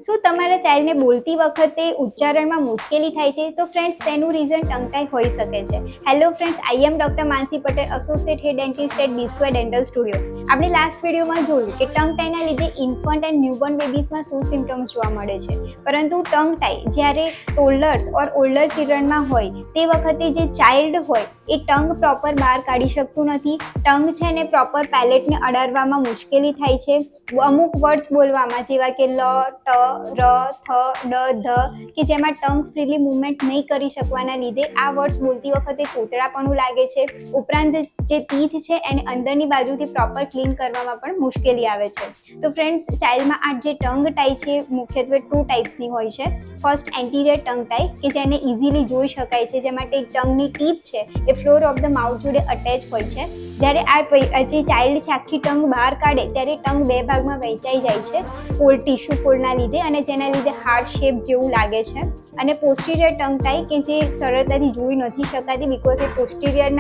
શું તમારા ચાઇલ્ડને બોલતી વખતે ઉચ્ચારણમાં મુશ્કેલી થાય છે? તો ફ્રેન્ડ્સ, તેનું રીઝન ટંગ ટાઈ હોઈ શકે છે. Hello friends, I am doctor Mansi Patel, associate head dentist at B² dental studio. આપણે લાસ્ટ વિડીયોમાં જોયું કે ટંગ ટાઈના લીધે ઇન્ફન્ટ એન્ડ ન્યૂબોર્ન બેબીઝમાં શું સિમ્ટમ્સ જોવા મળે છે. પરંતુ ટંગ ટાઈ જ્યારે ટોલર્સ ઓર ઓલ્ડર ચિલ્ડ્રનમાં હોય તે વખતે જે ચાઇલ્ડ હોય એ ટંગ પ્રોપર બહાર કાઢી શકતું નથી. ટંગ છે ને પ્રોપર પેલેટને અડાડવામાં મુશ્કેલી થાય છે. અમુક વર્ડ્સ બોલવામાં, જેવા કે લ, ટ, ર, થ, ડ, ધ, કે જેમાં ટંગ ફ્રીલી મૂવમેન્ટ નહીં કરી શકવાના લીધે આ વર્ડ્સ બોલતી વખતે તોતરાપણું લાગે છે. ઉપરાંત જે ટીથ છે એને અંદરની બાજુથી પ્રોપર ક્લીન કરવામાં પણ મુશ્કેલી આવે છે. તો ફ્રેન્ડ્સ, ચાઇલ્ડમાં આ જે ટંગ ટાઈ છે મુખ્યત્વે 2 ટાઈપ્સની હોય છે. ફર્સ્ટ, એન્ટિરિયર ટંગ ટાઈ, કે જેને ઇઝીલી જોઈ શકાય છે, જેમાં ટંગની ટીપ છે એ ફ્લોર ઓફ ધ માઉથ જોડે અટેચ હોય છે. જ્યારે આ જે ચાઇલ્ડ છે આખી ટંગ બહાર કાઢે ત્યારે ટંગ 2 ભાગમાં વહેંચાઈ જાય છે ફોલ્ડ, ટિશ્યુ ફોલ્ડના લીધે, અને જેના લીધે હાર્ટ શેપ જેવું લાગે છે. અને પોસ્ટિરિયર ટંગ ટાઈ, કે જે સરળતાથી જોઈ નથી શકાતી બિકોઝ એ પોસ્ટિરિયર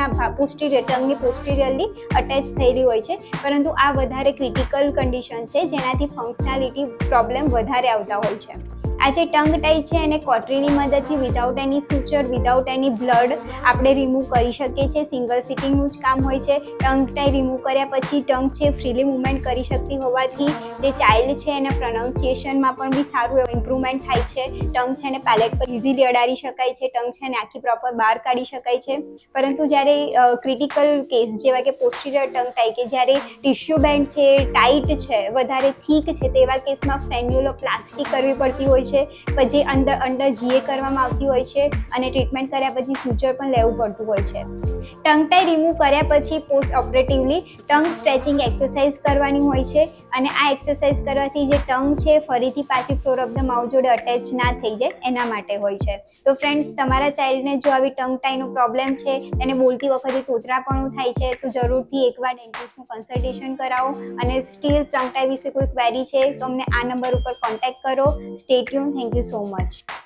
ટંગની પોસ્ટિરિયરલી અટેચ થયેલી હોય છે. પરંતુ આ વધારે ક્રિટિકલ કન્ડિશન છે જેનાથી ફંક્શનાલિટી પ્રોબ્લેમ વધારે આવતા હોય છે. આ જે ટંગ ટાઈ છે એને કોટરીની મદદથી વિધાઉટ એની સુચર, વિધાઉટ એની બ્લડ આપણે રિમૂવ કરી શકીએ છીએ. સિંગલ સિટિંગનું જ કામ હોય છે. ટંગ ટાઈ રિમૂવ કર્યા પછી ટંગ છે ફ્રીલી મૂવમેન્ટ કરી શકતી હોવાથી જે ચાઇલ્ડ છે એના પ્રોનાઉન્સિએશનમાં પણ બી સારું એવું ઇમ્પ્રુવમેન્ટ થાય છે. ટંગ છે એને પેલેટ પર ઇઝીલી અડાડી શકાય છે. ટંગ છે એને આખી પ્રોપર બહાર કાઢી શકાય છે. પરંતુ જ્યારે ક્રિટિકલ કેસ જેવા કે પોસ્ટિરિયર ટંગ ટાઈ, કે જ્યારે ટિશ્યુ બેન્ડ છે ટાઈટ છે, વધારે થીક છે, તેવા કેસમાં ફ્રેન્યુલોપ્લાસ્ટી કરવી પડતી હોય છે. પછી અંદર જીએ કરવામાં આવતી હોય છે અને ટ્રીટમેન્ટ કર્યા પછી સુચર પણ લેવું પડતું હોય છે. ટંગ ટાઈ રિમૂવ કર્યા પછી પોસ્ટ ઓપરેટિવલી ટંગ સ્ટ્રેચિંગ એક્સરસાઇઝ કરવાની હોય છે. અને આ એક્સરસાઇઝ કરવાથી જે ટંગ છે ફરીથી પાછી ફ્લોર ઓફ ધ માઉથ જોડે અટેચ ના થઈ જાય એના માટે હોય છે. તો ફ્રેન્ડ્સ, તમારા ચાઇલ્ડને જો આવી ટંગ ટાઈનો પ્રોબ્લેમ છે, એને બોલતી વખતે તોતરાપણું થાય છે, તો જરૂરથી એકવાર ડેન્ટિસ્ટનું કન્સલ્ટેશન કરાવો. અને સ્ટીલ ટંગ ટાઈ વિશે કોઈ ક્વેરી છે તો અમને આ નંબર ઉપર કોન્ટેક્ટ કરો. Stay tune. Thank you so much.